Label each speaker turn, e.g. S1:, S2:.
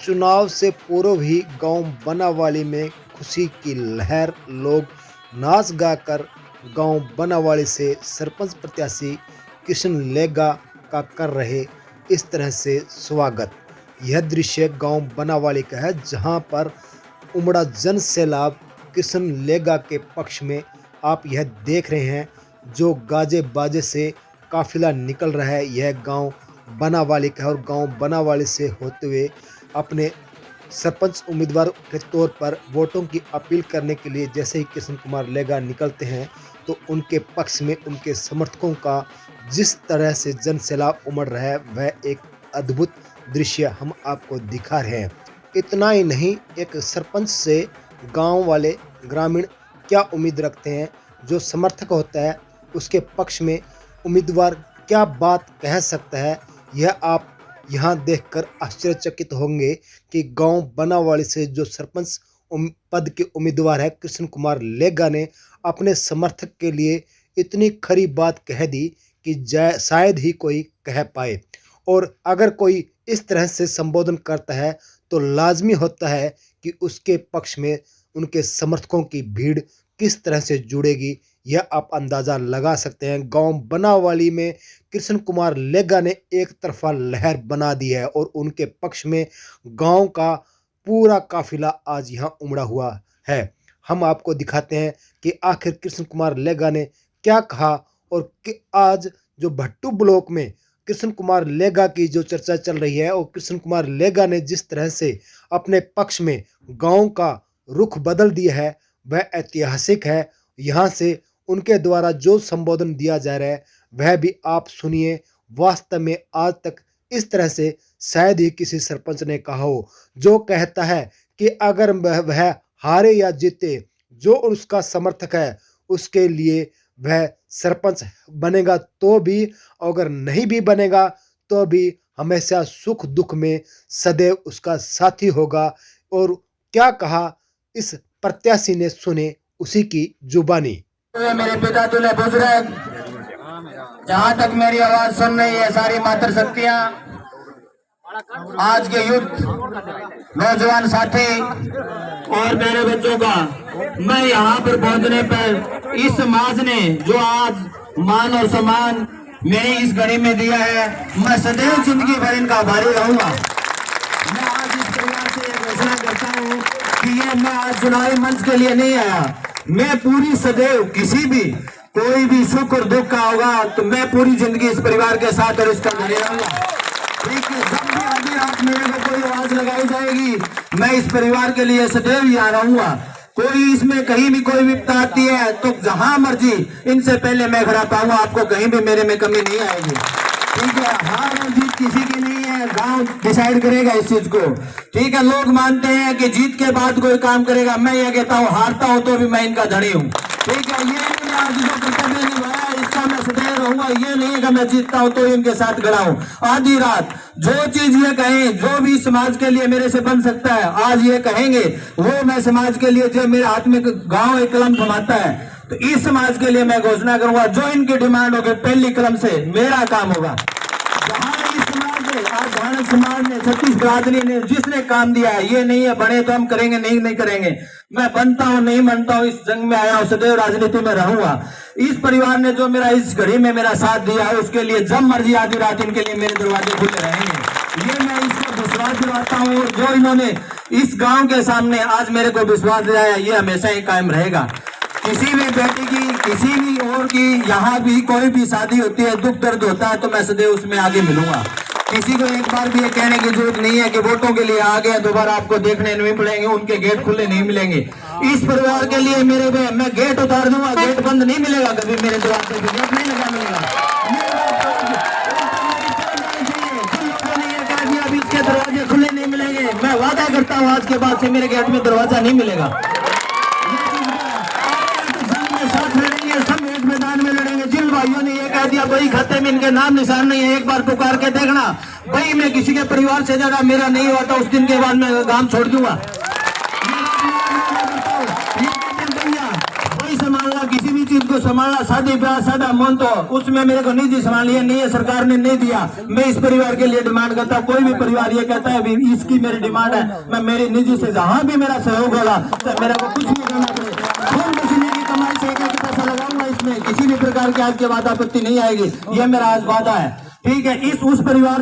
S1: चुनाव से पूर्व ही गांव बनावाली में खुशी की लहर। लोग नाच गाकर गांव बनावाली से सरपंच प्रत्याशी किशन लेगा का कर रहे इस तरह से स्वागत। यह दृश्य गांव बनावाली का है, जहां पर उमड़ा जन सैलाब किशन लेगा के पक्ष में आप यह देख रहे हैं। जो गाजे बाजे से काफिला निकल रहा है, यह गांव बनावाली का है और गांव बनावाली से होते हुए अपने सरपंच उम्मीदवार के तौर पर वोटों की अपील करने के लिए जैसे ही किशन कुमार लेगा निकलते हैं तो उनके पक्ष में उनके समर्थकों का जिस तरह से जन सैलाब उमड़ रहा है, वह एक अद्भुत दृश्य हम आपको दिखा रहे हैं। इतना ही नहीं, एक सरपंच से गांव वाले ग्रामीण क्या उम्मीद रखते हैं, जो समर्थक होता है उसके पक्ष में उम्मीदवार क्या बात कह सकता है, यह आप यहाँ देखकर आश्चर्यचकित होंगे कि गांव बनावाली से जो सरपंच पद के उम्मीदवार है किशन कुमार लेगा ने अपने समर्थक के लिए इतनी खरी बात कह दी कि शायद ही कोई कह पाए। और अगर कोई इस तरह से संबोधन करता है तो लाजमी होता है कि उसके पक्ष में उनके समर्थकों की भीड़ किस तरह से जुड़ेगी, यह आप अंदाज़ा लगा सकते हैं। गांव बनावाली में किशन कुमार लेगा ने एक तरफा लहर बना दी है और उनके पक्ष में गांव का पूरा काफिला आज यहां उमड़ा हुआ है। हम आपको दिखाते हैं कि आखिर किशन कुमार लेगा ने क्या कहा और आज जो भट्टू ब्लॉक में किशन कुमार लेगा की जो चर्चा चल रही है और किशन कुमार लेगा ने जिस तरह से अपने पक्ष में गांव का रुख बदल दिया है, वह ऐतिहासिक है। यहाँ से उनके द्वारा जो संबोधन दिया जा रहा है वह भी आप सुनिए। वास्तव में आज तक इस तरह से शायद ही किसी सरपंच ने कहा हो, जो कहता है कि अगर वह हारे या जीते, जो उसका समर्थक है उसके लिए वह सरपंच बनेगा तो भी, अगर नहीं भी बनेगा तो भी हमेशा सुख दुख में सदैव उसका साथी होगा। और क्या कहा इस प्रत्याशी ने, सुने उसी की जुबानी।
S2: मेरे पिता तुल्य बुजुर्ग, जहाँ तक मेरी आवाज सुन रही है सारी मातृ शक्तियाँ, आज के युद्ध नौजवान साथी और मेरे बच्चों का, मैं यहाँ पर पहुँचने पर इस समाज ने जो आज मान और सम्मान मेरी इस घड़ी में दिया है, मैं सदैव जिंदगी भर इनका आभारी रहूंगा। मैं आज इस परिवार से एक घोषणा करता हूँ कि ये मैं आज चुनावी मंच के लिए नहीं आया। मैं पूरी सदैव किसी भी कोई भी सुख और दुख का होगा तो मैं पूरी जिंदगी इस परिवार के साथ और इसका घरे रहूंगा। ठीक है, जब भी आधी रात मेरे को कोई आवाज लगाई जाएगी, मैं इस परिवार के लिए सदैव यहाँ रहूंगा। कोई इसमें कहीं भी कोई विपदा आती है तो जहां मर्जी इनसे पहले मैं खड़ा पाऊंगा, आपको कहीं भी मेरे में कमी नहीं आएगी। ठीक है, हार और जीत किसी की नहीं है, गांव डिसाइड करेगा इस चीज को। ठीक है, लोग मानते हैं कि जीत के बाद कोई काम करेगा, मैं ये कहता हूँ हारता हूँ तो भी मैं इनका धनी हूँ। ठीक है, ये मैंने आज जो कर्तव्य निभाया इसका मैं सदैव रहूंगा। ये नहीं है कि मैं जीतता हूँ तो इनके साथ खड़ा हूँ। आधी रात जो चीज ये कहें, जो भी समाज के लिए मेरे से बन सकता है, आज ये कहेंगे वो मैं समाज के लिए, जो मेरे हाथ में गाँव एक कलम थमाता है तो इस समाज के लिए मैं घोषणा करूंगा। जो इनकी डिमांड होगी पहली कलम से मेरा काम होगा। आज समाज ने, छत्तीस बिरादरी ने जिसने काम दिया है, ये नहीं है बने तो हम करेंगे, नहीं करेंगे। मैं बनता हूँ नहीं बनता हूँ, इस जंग में आया हूँ, सदैव राजनीति में रहूंगा। इस परिवार ने जो मेरा इस घड़ी में मेरा साथ दिया है, उसके लिए जब मर्जी आधी रात इनके लिए मेरे दरवाजे खुले रहेंगे। ये मैं इसको विश्वास दिलाता हूँ और जो इन्होंने इस गाँव के सामने आज मेरे को विश्वास दिलाया, ये हमेशा ही कायम रहेगा। किसी भी बेटी की, किसी भी और की, यहाँ भी कोई भी शादी होती है, दुख दर्द होता है तो मैं सदैव उसमें आगे मिलूंगा। किसी को एक बार भी ये कहने की जरूरत नहीं है कि वोटों के लिए आ गए दोबारा आपको देखने नहीं मिलेंगे, उनके गेट खुले नहीं मिलेंगे। इस परिवार के लिए मेरे मैं गेट उतार दूंगा, गेट बंद नहीं मिलेगा कभी, मेरे दरवाजे पे गेट नहीं लगा मिलेगा। अभी इसके दरवाजे खुले नहीं मिलेंगे, मैं वादा करता हूँ आज के बाद से मेरे गेट में दरवाजा नहीं मिलेगा। साथ लड़ेंगे, सब एक मैदान में लड़ेंगे। जिन भाइयों ने ये कह दिया भाई खाते में इनके नाम निशान नहीं है, एक बार पुकार के देखना भाई, मैं किसी के परिवार से ज्यादा मेरा नहीं हुआ था, उस दिन के बाद मैं काम छोड़ दूंगा। वही संभालना, किसी भी चीज को संभालना, शादी ब्याह सादा मन तो उसमें मेरे को निजी संभाल लिया नहीं है, सरकार ने नहीं दिया। मैं इस परिवार के लिए डिमांड करता हूँ, कोई भी परिवार ये कहता है भी इसकी मेरी डिमांड है, मैं मेरी निजी से जहां भी मेरा सहयोग होगा तो मेरे को कुछ नहीं करना पड़े, खून पसीने की कमाई से एक पैसा लगाऊंगा, इसमें किसी भी प्रकार की आज के बाद आपत्ति नहीं आएगी, ये मेरा आज वादा है। ठीक है, इस उस परिवार